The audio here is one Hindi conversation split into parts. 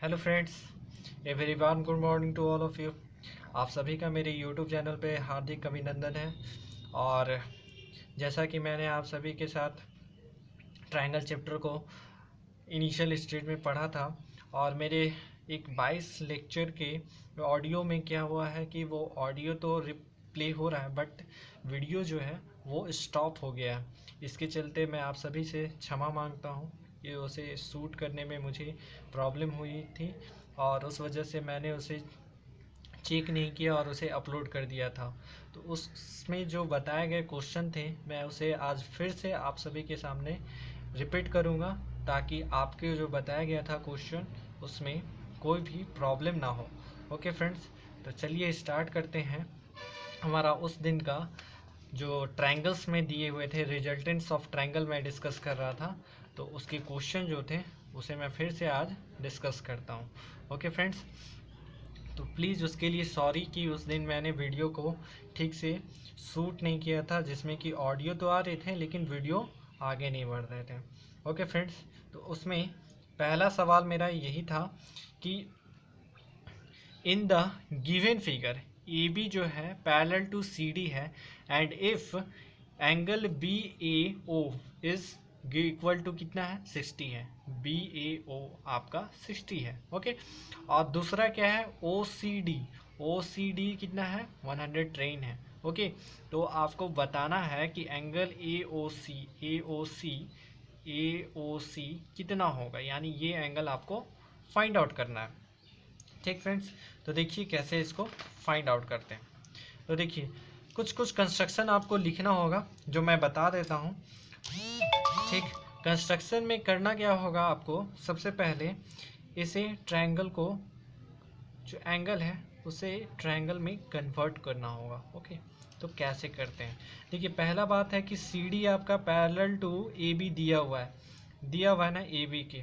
Hello friends, a very warm good morning to all of you. आप सभी का मेरे यूट्यूब चैनल पे हार्दिक अभिनंदन है। और जैसा कि मैंने आप सभी के साथ ट्रायंगल चैप्टर को इनिशियल स्टेज में पढ़ा था, और मेरे एक 22 लेक्चर के ऑडियो में क्या हुआ है कि वो ऑडियो तो रिप्ले हो रहा है, बट वीडियो जो है वो स्टॉप हो गया है। इसके चलते मैं आप सभी से क्षमा मांगता हूँ कि उसे शूट करने में मुझे प्रॉब्लम हुई थी, और उस वजह से मैंने उसे चेक नहीं किया और उसे अपलोड कर दिया था। तो उसमें जो बताए गए क्वेश्चन थे, मैं उसे आज फिर से आप सभी के सामने रिपीट करूँगा, ताकि आपके जो बताया गया था क्वेश्चन उसमें कोई भी प्रॉब्लम ना हो। ओके फ्रेंड्स, तो चलिए स्टार्ट करते हैं। हमारा उस दिन का जो ट्रायंगल्स में दिए हुए थे, रिजल्टेंट्स ऑफ ट्रायंगल मैं डिस्कस कर रहा था, तो उसके क्वेश्चन जो थे उसे मैं फिर से आज डिस्कस करता हूँ। ओके फ्रेंड्स, तो प्लीज़ उसके लिए सॉरी कि उस दिन मैंने वीडियो को ठीक से शूट नहीं किया था, जिसमें कि ऑडियो तो आ रहे थे लेकिन वीडियो आगे नहीं बढ़ रहे थे। ओके फ्रेंड्स, तो उसमें पहला सवाल मेरा यही था कि in the given figure A B जो है पैरेलल टू सी डी है, and if angle B A O is equal to कितना है, 60 है। बी ए ओ आपका 60 है। ओके, और दूसरा क्या है, ओ सी डी। ओ सी डी कितना है, 110 है। ओके, तो आपको बताना है कि एंगल ए ओ सी कितना होगा, यानी ये एंगल आपको फाइंड आउट करना है। ठीक फ्रेंड्स, तो देखिए कैसे इसको फाइंड आउट करते हैं। तो देखिए कुछ कुछ कंस्ट्रक्शन आपको लिखना होगा जो मैं बता देता हूँ। ठीक, कंस्ट्रक्शन में करना क्या होगा आपको, सबसे पहले इसे ट्रायंगल को, जो एंगल है उसे ट्रायंगल में कन्वर्ट करना होगा। ओके, तो कैसे करते हैं, देखिए पहला बात है कि सी डी आपका पैरेलल टू ए बी दिया हुआ है ना ए बी के,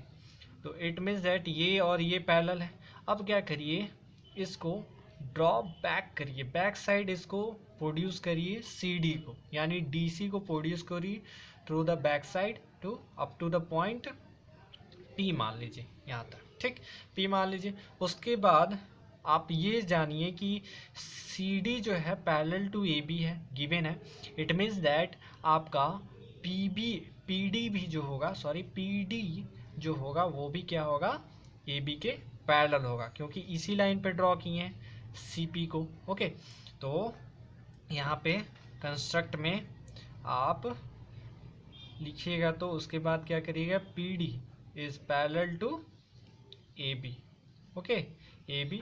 तो इट मीन्स दैट ये और ये पैरेलल है। अब क्या करिए, इसको ड्रॉ बैक करिए, बैक साइड इसको प्रोड्यूस करिए सी डी को, यानी डी सी को प्रोड्यूस करिए through the back side to up to the point P मान लीजिए यहाँ तक। ठीक, पी मान लीजिए। उसके बाद आप ये जानिए कि सी डी जो है पैरेलल टू ए बी है, गिवन है। इट मीन्स दैट आपका पी डी भी जो होगा, सॉरी पी डी जो होगा वो भी क्या होगा, ए बी के पैरेलल होगा, क्योंकि इसी लाइन पे ड्रॉ किए हैं सी पी को। ओके, तो यहाँ पे कंस्ट्रक्ट में आप लिखिएगा, तो उसके बाद क्या करिएगा, P D is parallel to A B. Okay, A B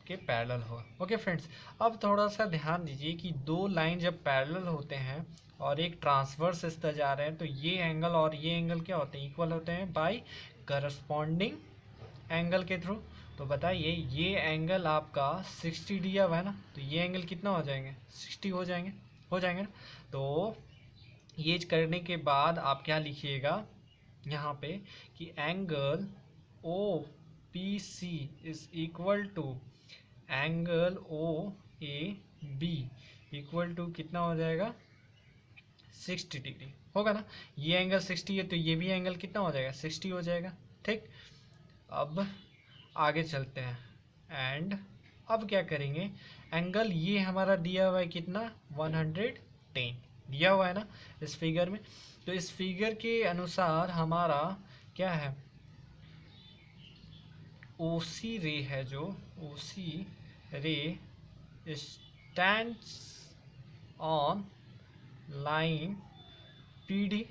के पैरेलल होगा। ओके फ्रेंड्स, अब थोड़ा सा ध्यान दीजिए कि दो लाइन जब पैरेलल होते हैं और एक ट्रांसवर्स इस तरह जा रहे हैं, तो ये एंगल और ये एंगल क्या होते हैं, इक्वल होते हैं बाय करस्पॉन्डिंग एंगल के थ्रू। तो बताइए ये एंगल आपका 60 दिया हुआ है ना, तो ये एंगल कितना हो जाएंगे, 60 हो जाएंगे ना। तो ये करने के बाद आप क्या लिखिएगा यहाँ पे कि angle O P C is equal to angle O A B equal to कितना हो जाएगा, 60 डिग्री होगा ना। ये एंगल 60 है तो ये भी एंगल कितना हो जाएगा, 60 हो जाएगा। ठीक, अब आगे चलते हैं, एंड अब क्या करेंगे, एंगल ये हमारा दिया हुआ है कितना, 110 दिया हुआ है ना इस फिगर में। तो इस फिगर के अनुसार हमारा क्या है, ओसी रे है, जो ओसी रे स्टैंड्स ऑन लाइन पीडी।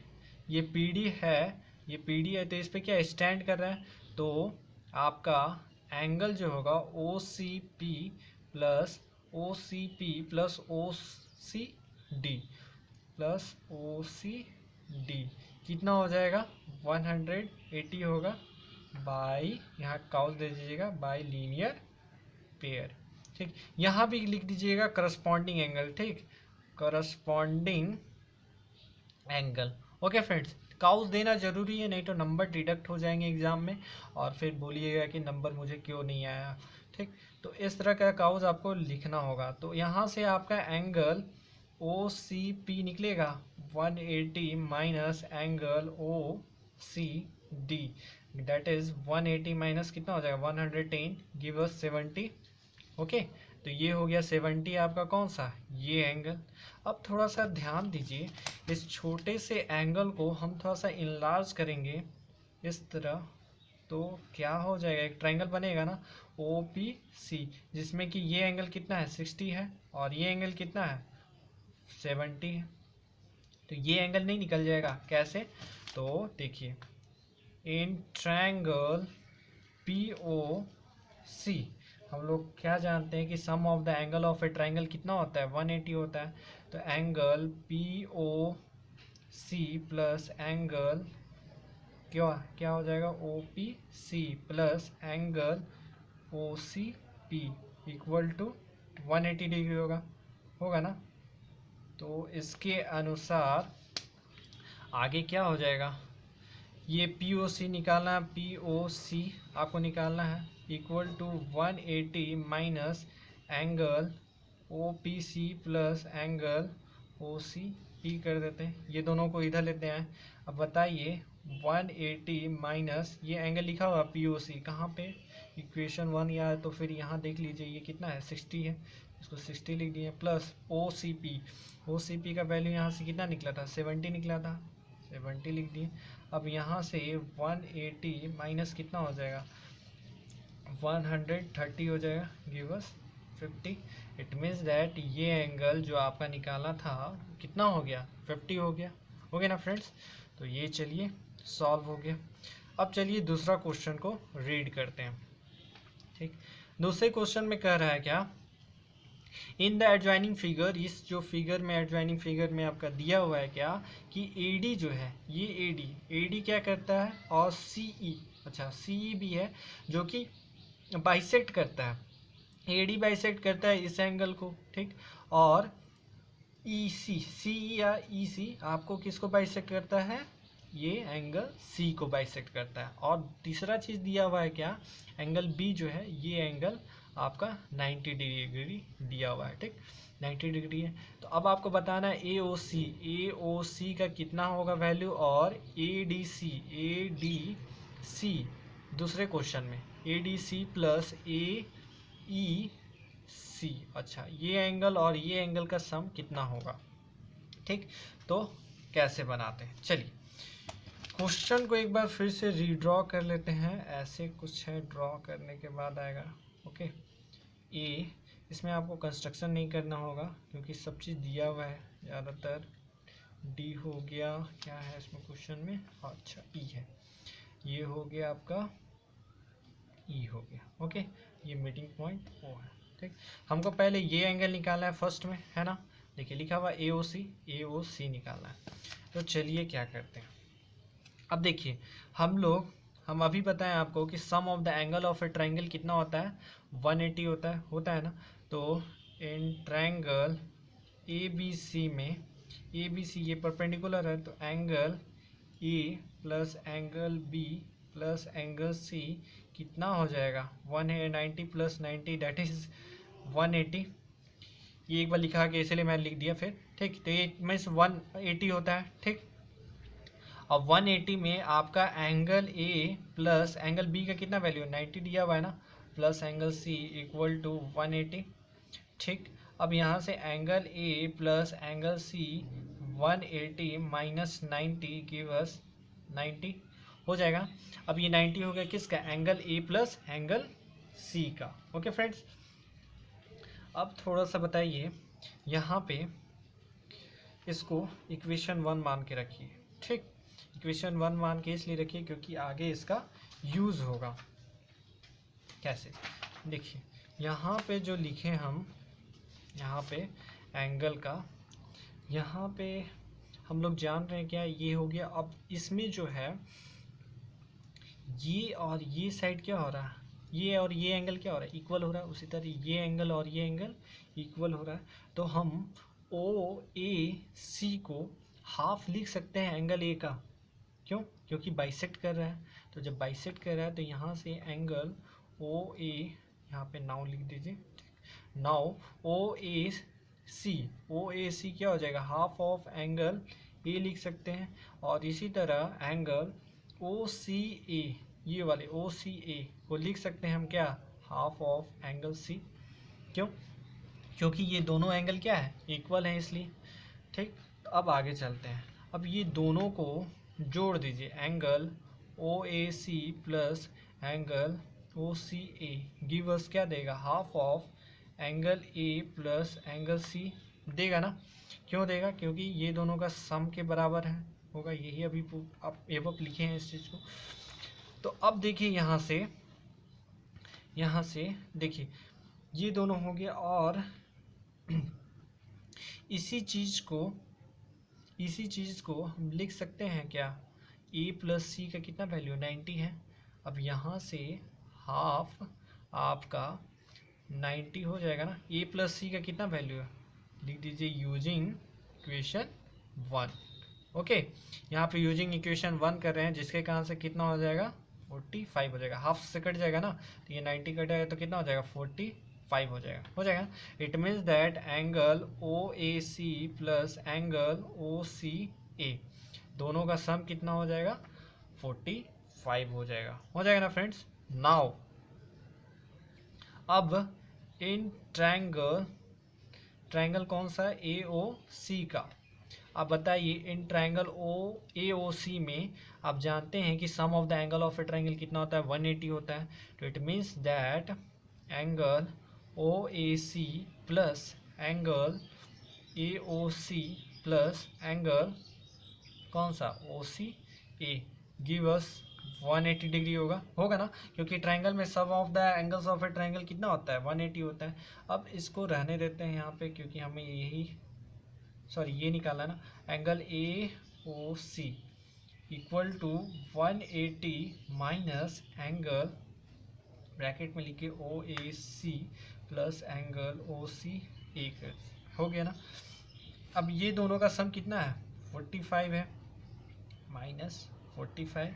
ये पीडी है, ये पीडी है, तो इस पे क्या स्टैंड कर रहा है, तो आपका एंगल जो होगा O C P plus O C P plus O C D plus O C D कितना हो जाएगा, 180 होगा बाई, यहाँ काउस दे दीजिएगा, बाई लीनियर पेयर। ठीक, यहाँ भी लिख दीजिएगा करस्पॉन्डिंग एंगल। ठीक, corresponding angle. Okay friends, cows देना जरूरी है, नहीं तो नंबर डिडक्ट हो जाएंगे एग्जाम में, और फिर बोलिएगा कि नंबर मुझे क्यों नहीं आया। ठीक, तो इस तरह का काउस आपको लिखना होगा। तो यहाँ से आपका एंगल ओ सी पी निकलेगा 180 minus angle O C D, that is 180 minus कितना हो जाएगा 110 गिव अस 70। ओके, तो ये हो गया 70 आपका कौन सा, ये एंगल। अब थोड़ा सा ध्यान दीजिए, इस छोटे से एंगल को हम थोड़ा सा इनलार्ज करेंगे इस तरह, तो क्या हो जाएगा, एक ट्रायंगल बनेगा ना ओ पी सी, जिसमें कि ये एंगल कितना है 60 है और ये एंगल कितना है 70 है। तो ये एंगल नहीं निकल जाएगा, कैसे, तो देखिए इन ट्रायंगल पी ओ सी हम लोग क्या जानते हैं कि sum of the angle of a triangle कितना होता है 180 होता है। तो angle P O C plus angle क्या क्या हो जाएगा O P C plus angle O C P equal to 180 degree होगा, होगा ना। तो इसके अनुसार आगे क्या हो जाएगा, ये पी ओ सी निकालना है, पी ओ सी आपको निकालना है equal to 180 minus angle O P C plus angle O C P कर देते हैं, ये दोनों को इधर लेते हैं। अब बताइए 180 माइनस ये एंगल लिखा हुआ पी ओ सी कहाँ पे, इक्वेशन 1 या तो फिर यहाँ देख लीजिए ये कितना है 60 है, इसको 60 लिख दिए, प्लस ओ सी पी का वैल्यू यहाँ से कितना निकला था 70 निकला था, 70 लिख दिए। अब यहाँ से 180 माइनस कितना हो जाएगा 130 हो जाएगा, give us 50। It means that ये एंगल जो आपका निकाला था कितना हो गया 50 हो गया, हो गया ना फ्रेंड्स। तो ये चलिए सॉल्व हो गया। अब चलिए दूसरा क्वेश्चन को रीड करते हैं। ठीक, दूसरे क्वेश्चन में कह रहा है क्या, इन द एडजॉइनिंग फिगर, इस जो फिगर में एडजॉइनिंग फिगर में आपका दिया हुआ है क्या कि AD जो है ये AD क्या करता है और CE, अच्छा CE भी है जो कि बाइसेक्ट करता है, AD बाइसेक्ट करता है इस एंगल को, ठीक, और EC CE या EC आपको किसको बाइसेक्ट करता है, ये एंगल C को बाइसेक्ट करता है। और तीसरा चीज़ दिया हुआ है क्या, एंगल B जो है ये एंगल आपका 90 डिग्री दिया हुआ है, ठीक 90 डिग्री है। तो अब आपको बताना है AOC का कितना होगा वैल्यू, और ADC दूसरे क्वेश्चन में ADC प्लस AEC, अच्छा ये एंगल और ये एंगल का सम कितना होगा। ठीक, तो कैसे बनाते हैं, चलिए क्वेश्चन को एक बार फिर से रीड्रॉ कर लेते हैं। ऐसे कुछ है, ड्रॉ करने के बाद आएगा ओके ए, इसमें आपको कंस्ट्रक्शन नहीं करना होगा क्योंकि सब चीज़ दिया हुआ है ज़्यादातर। डी हो गया, क्या है इसमें क्वेश्चन में, अच्छा ई है, ये हो गया आपका ई हो गया, ओके ये मीटिंग पॉइंट ओ है। ठीक, हमको पहले ये एंगल निकालना है फर्स्ट में, है ना, देखिए लिखा हुआ AOC निकालना है। तो चलिए क्या करते हैं, अब देखिए हम अभी बताएं आपको कि sum of the angle of a triangle कितना होता है 180 होता है ना। तो इन ट्रायंगल ABC में ABC ये परपेंडिकुलर है, तो angle A plus angle B plus angle C कितना हो जाएगा 190 प्लस 90 दैट इज 180। ये एक बार लिखा के इसलिए मैंने लिख दिया फिर, ठीक, तो ये मीन्स 180 होता है। ठीक, अब 180 में आपका angle A plus angle B का कितना वैल्यू 90 दिया हुआ है ना, plus angle C equal to 180। ठीक, अब यहाँ से angle A plus angle C 180 minus 90 give us 90 हो जाएगा। अब ये 90 हो गया किसका, angle A plus angle C का। ओके फ्रेंड्स, अब थोड़ा सा बताइए यहाँ पे इसको इक्वेशन 1 मान के रखिए। ठीक, इक्वेशन 1 मान के इसलिए रखिए क्योंकि आगे इसका यूज़ होगा। कैसे, देखिए यहाँ पे जो लिखे हम यहाँ पे एंगल का, यहाँ पे हम लोग जान रहे हैं क्या, ये हो गया। अब इसमें जो है ये और ये साइड क्या हो रहा है, ये और ये एंगल क्या हो रहा है इक्वल हो रहा है, उसी तरह ये एंगल और ये एंगल इक्वल हो रहा है। तो हम OAC को हाफ लिख सकते हैं एंगल A का, क्यों, क्योंकि बाइसेक्ट कर रहा है। तो जब बाइसेक्ट कर रहा है तो यहाँ से एंगल OA यहाँ पे नाउ लिख दीजिए, नाउ OAC क्या हो जाएगा, हाफ ऑफ एंगल A लिख सकते हैं। और इसी तरह एंगल OCA ये वाले ओ सी ए को लिख सकते हैं हम क्या, हाफ ऑफ एंगल सी। क्यों? क्योंकि ये दोनों एंगल क्या है, इक्वल हैं इसलिए। ठीक, तो अब आगे चलते हैं। अब ये दोनों को जोड़ दीजिए, angle O A C plus angle O C A give us क्या देगा, half of angle A plus angle C देगा ना। क्यों देगा? क्योंकि ये दोनों का सम के बराबर है, होगा, यही अभी आप एवं लिखे हैं इस चीज़ को। तो अब देखिए यहाँ से देखिए ये दोनों हो गए, और इसी चीज़ को हम लिख सकते हैं क्या, a प्लस सी का कितना वैल्यू 90 है। अब यहाँ से हाफ आपका 90 हो जाएगा ना। a प्लस सी का कितना वैल्यू है, लिख दीजिए यूजिंग इक्वेशन 1। ओके, यहाँ पे यूजिंग इक्वेशन 1 कर रहे हैं, जिसके कारण से कितना हो जाएगा, 45 हो जाएगा। हाफ से कट जाएगा ना, तो ये 90 कट जाएगा तो कितना हो जाएगा, 45 हो जाएगा। It means that angle O A C plus angle O C A दोनों का सम कितना हो जाएगा, 45 हो जाएगा ना फ्रेंड्स। नाउ अब इन ट्रायंगल कौन सा है, ए ओ सी का। अब बताइए इन ट्रायंगल ए ओ सी में आप जानते हैं कि sum of the angle of a triangle कितना होता है, 180 होता है। तो it means that angle O A C plus angle A O C plus angle कौन सा, ओ C A give us 180 degree होगा ना, क्योंकि ट्रायंगल में sum of the angles of a triangle कितना होता है, 180 होता है। अब इसको रहने देते हैं यहाँ पे, क्योंकि हमें ये निकाला ना, angle A O C equal to 180 minus angle bracket में लिखे ओ A C plus angle O C ए, हो गया ना। अब ये दोनों का सम कितना है, 45 है, माइनस 45,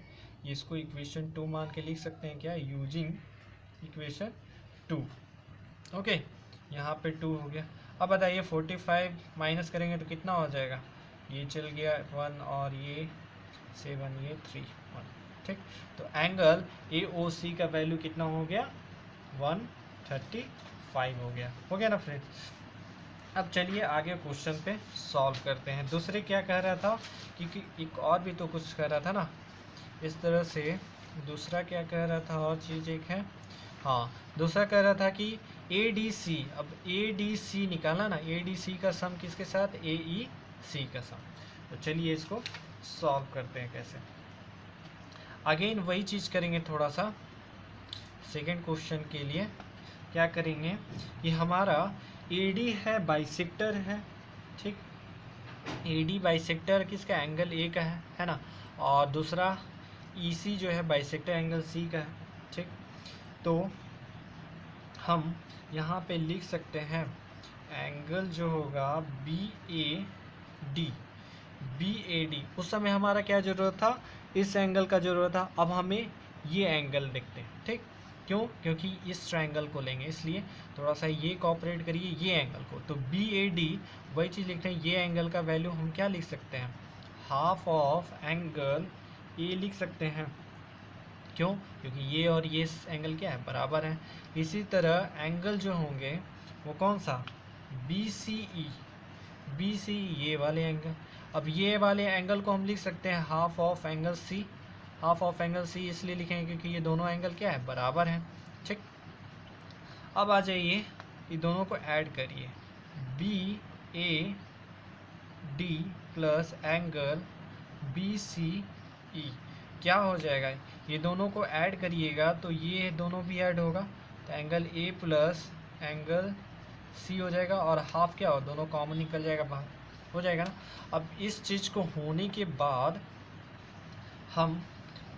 इसको इक्वेशन 2 मान के लिख सकते हैं क्या, यूजिंग इक्वेशन 2। ओके, यहाँ पे 2 हो गया। अब बताइए 45 माइनस करेंगे तो कितना हो जाएगा, ये चल गया 1 और ये 7, ये 3 1। ठीक, तो एंगल ए ओ सी का वैल्यू कितना हो गया, 135 हो गया ना फ्रेंड्स। अब चलिए आगे क्वेश्चन पे सॉल्व करते हैं। दूसरे क्या कह रहा था, क्योंकि एक और भी तो कुछ कह रहा था ना इस तरह से। दूसरा क्या कह रहा था, और चीज़ एक है, हाँ, दूसरा कह रहा था कि ए डी सी, अब ए डी सी निकाला ना, ए डी सी का सम किसके साथ, ए ई सी का सम। तो चलिए इसको सॉल्व करते हैं कैसे। अगेन वही चीज़ करेंगे, थोड़ा सा सेकेंड क्वेश्चन के लिए क्या करेंगे, ये हमारा ए डी है, बाइसेक्टर है। ठीक, ए डी बाइसेक्टर किसका, एंगल ए का है ना, और दूसरा ई सी जो है बाइसेक्टर एंगल सी का है। ठीक, तो हम यहाँ पे लिख सकते हैं एंगल जो होगा बी ए डी। उस समय हमारा क्या ज़रूरत था, इस एंगल का ज़रूरत था। अब हमें ये एंगल देखते हैं। ठीक, क्यों, क्योंकि इस ट्रायंगल को लेंगे, इसलिए थोड़ा सा ये कॉपरेट करिए ये एंगल को। तो बी ए डी वही चीज़ लिखते हैं, ये एंगल का वैल्यू हम क्या लिख सकते हैं, हाफ ऑफ एंगल ए लिख सकते हैं। क्यों, क्योंकि ये और ये एंगल क्या है, बराबर है। इसी तरह एंगल जो होंगे वो कौन सा, बी सी ई, ये वाले एंगल। अब ये वाले एंगल को हम लिख सकते हैं half of angle C. Half of angle C इसलिए लिखेंगे क्योंकि ये दोनों एंगल क्या है, बराबर हैं। ठीक, अब आ जाइए ये दोनों को ऐड करिए, B A D plus angle B C E क्या हो जाएगा, ये दोनों को ऐड करिएगा तो ये दोनों भी ऐड होगा, तो angle A plus angle C हो जाएगा, और हाफ क्या हो, दोनों कॉमन निकल जाएगा बाहर, हो जाएगा ना। अब इस चीज़ को होने के बाद हम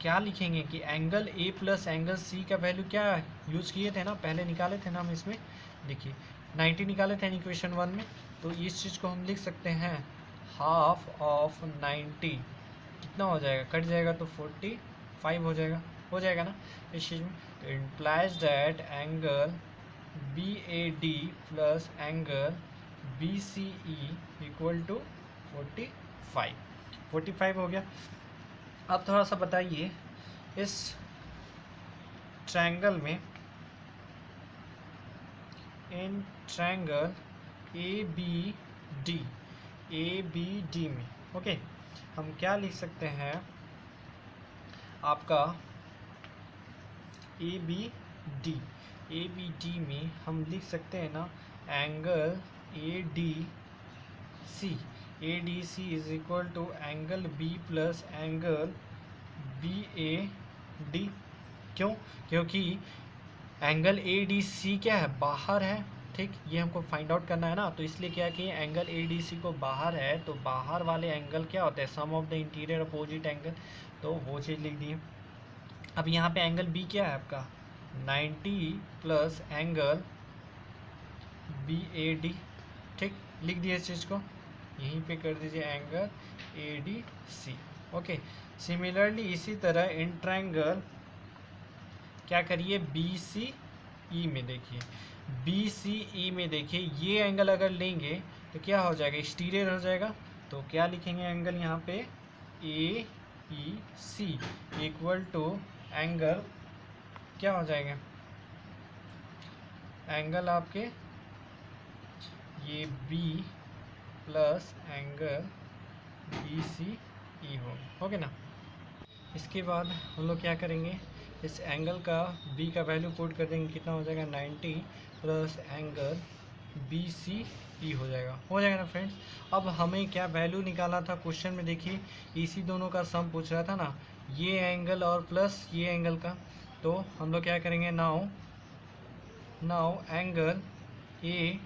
क्या लिखेंगे कि angle A plus angle C का वैल्यू क्या यूज़ किए थे ना, पहले निकाले थे ना हम, इसमें देखिए 90 निकाले थे इक्वेशन 1 में। तो इस चीज़ को हम लिख सकते हैं हाफ ऑफ 90, कितना हो जाएगा, कट जाएगा तो 45 हो जाएगा ना इस चीज़ में। तो implies that angle B A D plus angle B C E equal to 45 हो गया। अब थोड़ा सा बताइए इस ट्रायंगल ए बी डी में, ओके, हम क्या लिख सकते हैं आपका ए बी डी में हम लिख सकते हैं ना angle A D C is equal to angle B plus angle B A D. क्यों? क्योंकि एंगल ए डी सी क्या है, बाहर है, ठीक, ये हमको फाइंड आउट करना है ना, तो इसलिए क्या कि एंगल ए डी सी को बाहर है, तो बाहर वाले एंगल क्या होते हैं, sum of the interior opposite angle, तो वो चीज़ लिख दी। अब यहाँ पे एंगल बी क्या है आपका 90 plus angle B A D, ठीक, लिख दिया इस चीज़ को, यहीं पे कर दीजिए angle A D C, okay. Similarly इसी तरह इन ट्रायंगल क्या करिए बी सी ई में, देखिए बी सी ई में देखिए ये एंगल अगर लेंगे तो क्या हो जाएगा, एक्सटीरियर हो जाएगा, तो क्या लिखेंगे एंगल यहाँ पे A E C equal to angle क्या हो जाएगा, एंगल आपके ये B plus angle B C E हो गया ना। इसके बाद हम लोग क्या करेंगे, इस एंगल का b का वैल्यू पुट कर देंगे, कितना हो जाएगा 90 plus angle B C E हो जाएगा ना फ्रेंड्स। अब हमें क्या वैल्यू निकालना था क्वेश्चन में, देखिए इसी दोनों का सम पूछ रहा था ना, ये एंगल और प्लस ये एंगल का, तो हम लोग क्या करेंगे now angle A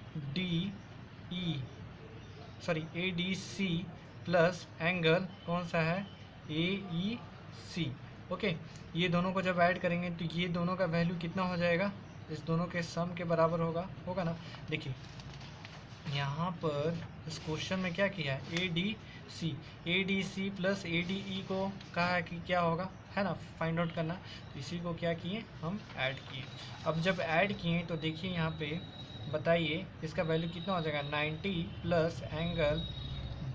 D C plus angle कौन सा है ए ई सी, ओके, ये दोनों को जब ऐड करेंगे तो ये दोनों का वैल्यू कितना हो जाएगा, इस दोनों के सम के बराबर होगा ना। देखिए यहाँ पर इस क्वेश्चन में क्या किया है A D C plus A D E को कहा है कि क्या होगा, है ना, फाइंड आउट करना, तो इसी को क्या किए हम ऐड किए। अब जब ऐड किए तो देखिए यहाँ पे बताइए इसका वैल्यू कितना हो जाएगा 90 plus angle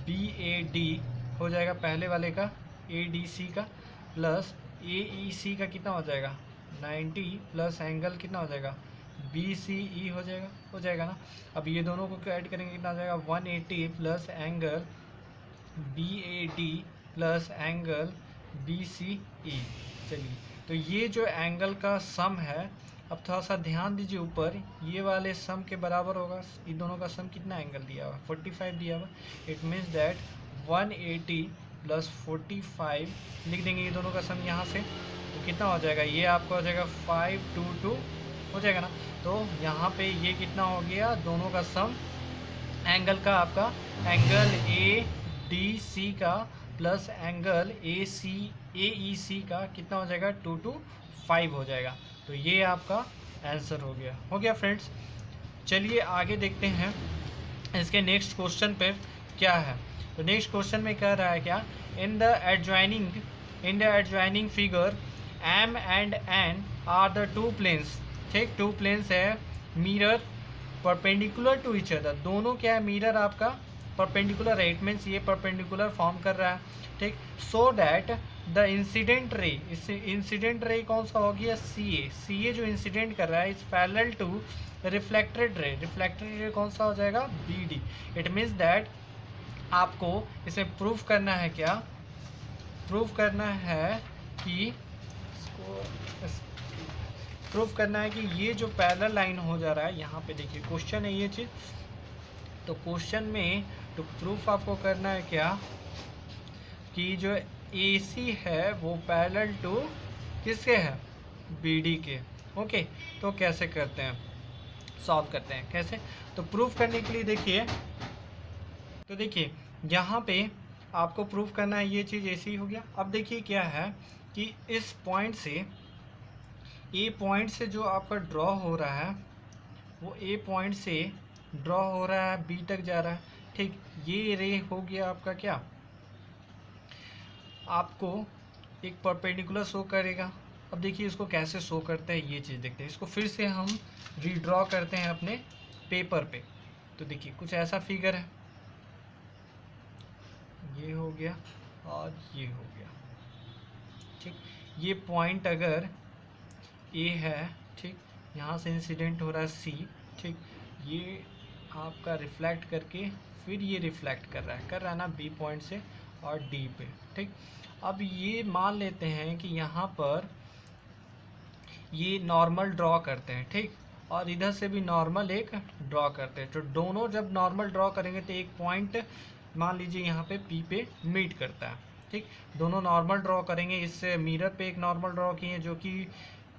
B A D हो जाएगा पहले वाले का ए डी सी का, प्लस ए ई सी का कितना हो जाएगा 90 प्लस एंगल कितना हो जाएगा बी सी ई हो जाएगा ना। अब ये दोनों को ऐड करेंगे कितना हो जाएगा 180 plus angle B A D plus angle B C E. चलिए तो ये जो एंगल का सम है, अब थोड़ा सा ध्यान दीजिए ऊपर ये वाले सम के बराबर होगा, इन दोनों का सम कितना एंगल दिया हुआ 45 दिया हुआ, इट मीन्स दैट 180 प्लस 45 लिख देंगे ये दोनों का सम यहाँ से, तो कितना हो जाएगा, ये आपका हो जाएगा 522 हो जाएगा ना। तो यहाँ पे ये कितना हो गया, दोनों का सम एंगल का आपका एंगल ए डी सी का प्लस एंगल ए ई सी का कितना हो जाएगा 225 हो जाएगा। तो ये आपका आंसर हो गया फ्रेंड्स। चलिए आगे देखते हैं इसके नेक्स्ट क्वेश्चन पर क्या है। तो नेक्स्ट क्वेश्चन में कह रहा है क्या, in the adjoining figure M and N are the two planes, ठीक, टू प्लेन्स है mirror perpendicular to each other, दोनों क्या है मिरर आपका परपेंडिकुलर है, इट मीन्स ये परपेंडिकुलर फॉर्म कर रहा है, ठीक, so that the incident ray, इससे इंसिडेंट रे कौन सा हो गया सी ए जो इंसिडेंट कर रहा है is parallel to reflected ray कौन सा हो जाएगा B D. It means that आपको इसे प्रूफ करना है, क्या प्रूफ करना है कि ये जो पैरेलल लाइन हो जा रहा है यहाँ पे, देखिए क्वेश्चन है ये चीज़, तो क्वेश्चन में तो प्रूफ आपको करना है क्या कि जो AC है वो पैरेलल टू किसके है BD के, ओके। तो कैसे करते हैं, सॉल्व करते हैं कैसे, तो प्रूफ करने के लिए देखिए, तो देखिए यहाँ पे आपको प्रूफ करना है ये चीज़ ऐसे ही हो गया। अब देखिए क्या है कि इस पॉइंट से A पॉइंट से जो आपका ड्रॉ हो रहा है वो A पॉइंट से ड्रॉ हो रहा है B तक जा रहा है, ठीक, ये रे हो गया आपका क्या, आपको एक परपेंडिकुलर शो करेगा। अब देखिए इसको कैसे शो करते हैं ये चीज़ देखते हैं, इसको फिर से हम रीड्रॉ करते हैं अपने पेपर पे। तो देखिए कुछ ऐसा फिगर है, ये हो गया और ये हो गया, ठीक, ये पॉइंट अगर ए है, ठीक, यहाँ से इंसिडेंट हो रहा है सी, ठीक, ये आपका रिफ्लेक्ट करके फिर ये रिफ्लेक्ट कर रहा है ना बी पॉइंट से और डी पे, ठीक। अब ये मान लेते हैं कि यहाँ पर ये नॉर्मल ड्रॉ करते हैं, ठीक, और इधर से भी नॉर्मल एक ड्रॉ करते हैं। तो दोनों जब नॉर्मल ड्रॉ करेंगे तो एक पॉइंट मान लीजिए यहाँ पे पी पे मीट करता है, ठीक। दोनों नॉर्मल ड्रॉ करेंगे, इस मिरर पे एक नॉर्मल ड्रॉ किए जो कि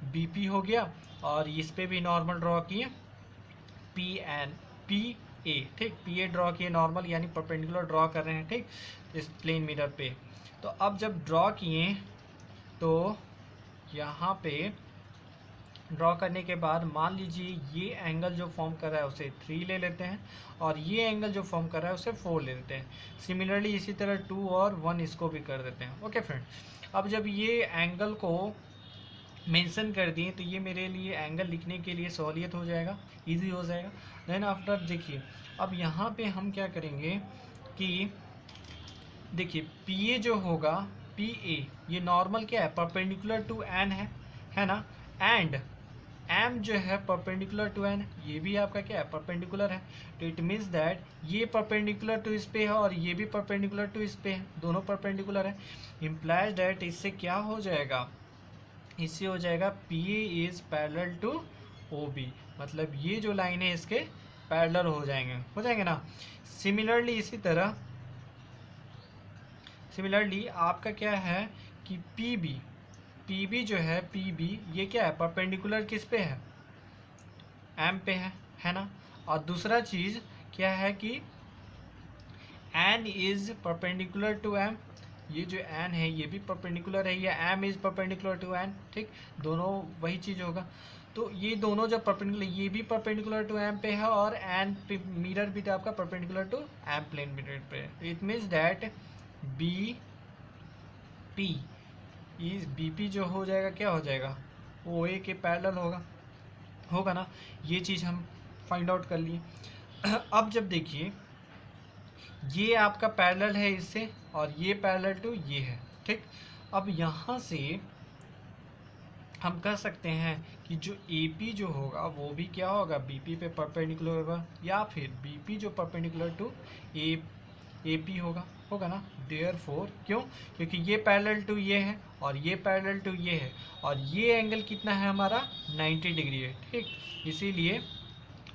बीपी हो गया, और इस पे भी नॉर्मल ड्रॉ किए पी ए, ठीक, पी ए ड्रॉ किए नॉर्मल, यानी परपेंडिकुलर ड्रॉ कर रहे हैं, ठीक, इस प्लेन मिरर पे। तो अब जब ड्रॉ किए तो यहाँ पे ड्रॉ करने के बाद मान लीजिए ये एंगल जो फॉर्म कर रहा है उसे 3 ले लेते हैं, और ये एंगल जो फॉर्म कर रहा है उसे 4 ले लेते हैं। सिमिलरली इसी तरह 2 और 1 इसको भी कर देते हैं। ओके फ्रेंड, अब जब ये एंगल को मेंशन कर दिए तो ये मेरे लिए एंगल लिखने के लिए सहूलियत हो जाएगा, इजी हो जाएगा। देन आफ्टर देखिए, अब यहाँ पे हम क्या करेंगे कि देखिए पी ए जो होगा, पी ए ये नॉर्मल क्या है, परपेंडिकुलर टू एन है ना, एंड एम जो है परपेंडिकुलर टू एन, ये भी आपका क्या है, परपेंडिकुलर है। तो इट मीन्स दैट ये परपेंडिकुलर टू इस पे है और ये भी परपेंडिकुलर टू इस पे है, दोनों परपेंडिकुलर है। इम्प्लाइज दैट इससे क्या हो जाएगा, इससे हो जाएगा P A is parallel to O B, मतलब ये जो लाइन है इसके पैरेलल हो जाएंगे ना। सिमिलरली आपका क्या है कि पी बी जो है, पी बी ये क्या है, परपेंडिकुलर किस पे है, एम पे है ना। और दूसरा चीज़ क्या है कि N is perpendicular to M, ये जो एन है ये भी परपेंडिकुलर है, या M is perpendicular to N, ठीक, दोनों वही चीज़ होगा। तो ये दोनों जब परपेंडिकुलर, ये भी परपेंडिकुलर टू एम पे है और एन मिरर भी आपका perpendicular to M plane mirror पे है। It means that B P is B P जो हो जाएगा क्या हो जाएगा, ओ ए के पैरेलल होगा ना। ये चीज़ हम फाइंड आउट कर लिए। अब जब देखिए ये आपका पैरेलल है इससे और ये पैरेलल टू ये है, ठीक। अब यहाँ से हम कह सकते हैं कि जो AP जो होगा वो भी क्या होगा, BP पे परपेंडिकुलर होगा, या फिर BP जो परपेंडिकुलर टू AP होगा ना। देयरफॉर क्यों, क्योंकि ये पैरेलल टू ये है और ये पैरेलल टू ये है, और ये एंगल कितना है हमारा 90 डिग्री है, ठीक। इसीलिए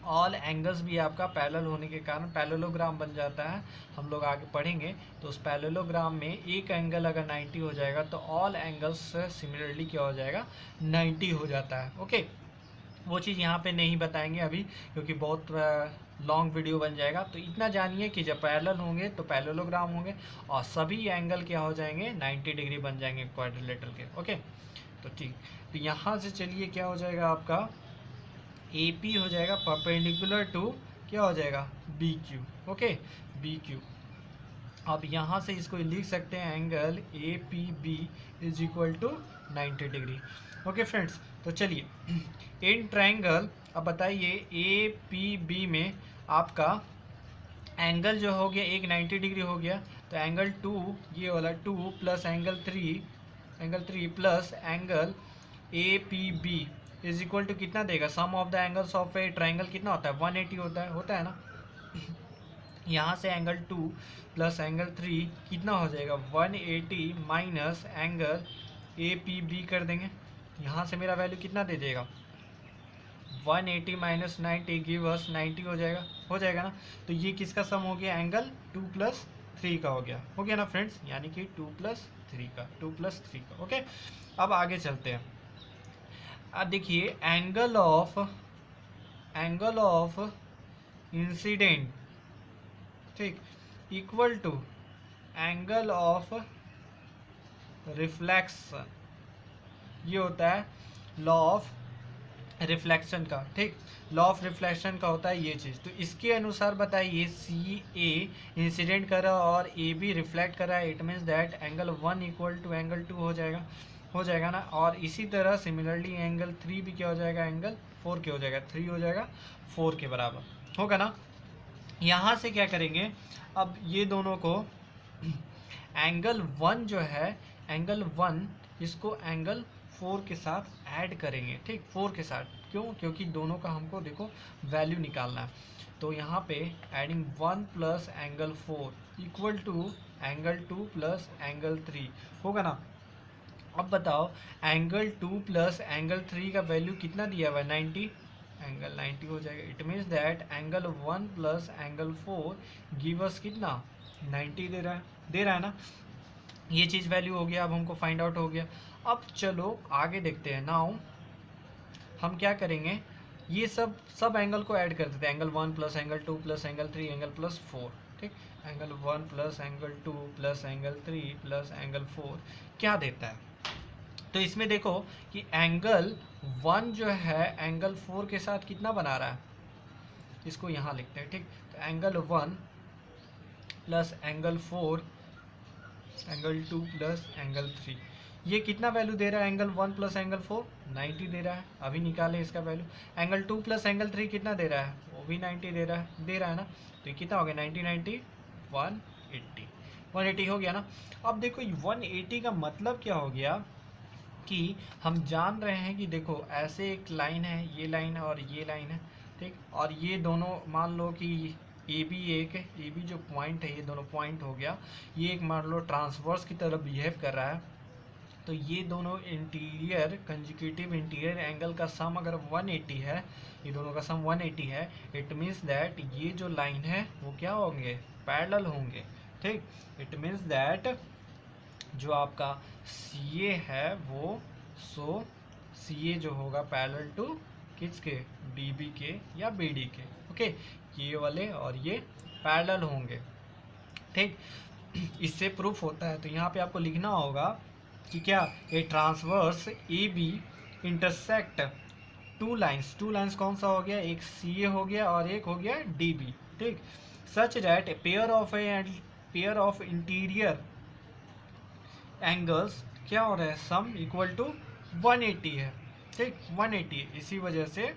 ऑल एंगल्स भी आपका पैरेलल होने के कारण पैरेललोग्राम बन जाता है। हम लोग आगे पढ़ेंगे तो उस पैरेललोग्राम में एक एंगल अगर 90 हो जाएगा तो ऑल एंगल्स सिमिलरली क्या हो जाएगा, 90 हो जाता है। ओके, वो चीज़ यहाँ पे नहीं बताएंगे अभी क्योंकि बहुत लॉन्ग वीडियो बन जाएगा। तो इतना जानिए कि जब पैरेलल होंगे तो पैरेललोग्राम होंगे और सभी एंगल क्या हो जाएंगे, 90 डिग्री बन जाएंगे क्वाड्रिलेटरल के। ओके, तो ठीक, तो यहाँ से चलिए क्या हो जाएगा आपका AP हो जाएगा परपेंडिकुलर टू क्या हो जाएगा, BQ। Okay, BQ। अब यहाँ से इसको लिख सकते हैं angle APB is equal to 90 degree. Okay friends, तो चलिए इन ट्रायंगल, अब बताइए APB में आपका एंगल जो हो गया एक 90 डिग्री हो गया, तो एंगल 2 ये वाला 2 plus angle 3 plus angle APB is equal to कितना देगा, sum of the angles of a triangle कितना होता है, 180 होता है ना। यहाँ से एंगल 2 प्लस एंगल 3 कितना हो जाएगा, 180 माइनस एंगल APB कर देंगे। यहाँ से मेरा वैल्यू कितना दे देगा, 180 माइनस 90 गिव अस 90 हो जाएगा ना। तो ये किसका सम हो गया, एंगल 2 प्लस 3 का हो गया ना फ्रेंड्स, यानी कि 2 प्लस 3 का। ओके, अब आगे चलते हैं। अब देखिए एंगल ऑफ इंसिडेंट, ठीक, equal to angle of reflection, ये होता है लॉ ऑफ रिफ्लेक्शन का, ठीक। लॉ ऑफ रिफ्लेक्शन का होता है ये चीज़। तो इसके अनुसार बताइए CA इंसिडेंट कर रहा है और AB रिफ्लेक्ट कर रहा है, it means that angle 1 equal to angle 2 हो जाएगा ना। और इसी तरह सिमिलरली एंगल 3 भी क्या हो जाएगा, एंगल 4 के हो जाएगा, 3 हो जाएगा 4 के बराबर होगा ना। यहाँ से क्या करेंगे, अब ये दोनों को एंगल 1 जो है, एंगल 1 इसको एंगल 4 के साथ ऐड करेंगे, ठीक, 4 के साथ। क्यों? क्योंकि दोनों का हमको देखो वैल्यू निकालना है। तो यहाँ पे adding 1 plus angle 4 equal to angle 2 plus angle 3 होगा ना। अब बताओ एंगल 2 प्लस एंगल 3 का वैल्यू कितना दिया हुआ है? 90, एंगल 90 हो जाएगा। It means that angle 1 plus angle 4 give us कितना? 90 दे रहा है ना। ये चीज़ वैल्यू हो गया, अब हमको फाइंड आउट हो गया। अब चलो आगे देखते हैं। नाउ हम क्या करेंगे, ये सब एंगल को ऐड कर देते हैं। Angle 1 plus angle 2 plus angle 3 angle plus 4, ठीक। Angle 1 plus angle 2 plus angle 3 plus angle 4 क्या देता है? तो इसमें देखो कि एंगल 1 जो है एंगल 4 के साथ कितना बना रहा है, इसको यहाँ लिखते हैं, ठीक। तो angle 1 plus angle 4 angle 2 plus angle 3, ये कितना वैल्यू दे रहा है? एंगल 1 प्लस एंगल 4 90 दे रहा है। अभी निकाले इसका वैल्यू। एंगल 2 प्लस एंगल 3 कितना दे रहा है? वो भी 90 दे रहा है ना। तो ये कितना हो गया? 90 90 180, 180 हो गया ना। अब देखो 180 का मतलब क्या हो गया कि हम जान रहे हैं कि देखो ऐसे एक लाइन है, ये लाइन है और ये लाइन है, ठीक। और ये दोनों मान लो कि ए बी जो पॉइंट है, ये दोनों पॉइंट हो गया। ये एक मान लो ट्रांसवर्स की तरफ बिहेव कर रहा है। तो ये दोनों इंटीरियर कंजिक्यूटिव इंटीरियर एंगल का सम अगर 180 है, ये दोनों का सम 180 है, इट मीन्स दैट ये जो लाइन है वो क्या होंगे? पैरेलल होंगे, ठीक। इट मीन्स दैट जो आपका सी ए है वो सी ए जो होगा पैरेलल टू किसके? डी बी के या बी डी के, ओके। ये वाले और ये पैरेलल होंगे, ठीक। इससे प्रूफ होता है। तो यहाँ पे आपको लिखना होगा कि क्या? A transverse A B intersect two lines कौन सा हो गया? एक सी ए हो गया और एक हो गया डी बी, ठीक। Such that pair of interior angles क्या हो रहा है? सम इक्वल टू 180 है, ठीक, 180 है। इसी वजह से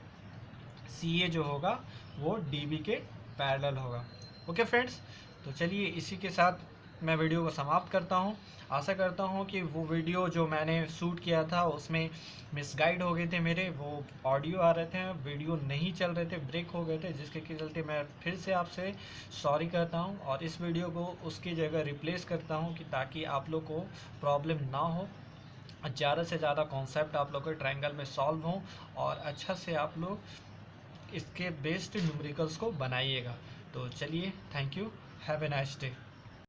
सी ए जो होगा वो डी बी के पैरेलल होगा, ओके फ्रेंड्स। तो चलिए इसी के साथ मैं वीडियो को समाप्त करता हूँ। आशा करता हूँ कि वो वीडियो जो मैंने शूट किया था उसमें मिसगाइड हो गए थे मेरे, वो ऑडियो आ रहे थे, वीडियो नहीं चल रहे थे, ब्रेक हो गए थे, जिसके चलते मैं फिर से आपसे सॉरी करता हूँ और इस वीडियो को उसकी जगह रिप्लेस करता हूँ कि ताकि आप लोग को प्रॉब्लम ना हो, ज़्यादा से ज़्यादा कॉन्सेप्ट आप लोग के ट्रायंगल में सॉल्व हों और अच्छा से आप लोग इसके बेस्ड न्यूमेरिकल्स को बनाइएगा। तो चलिए, thank you, have a nice day.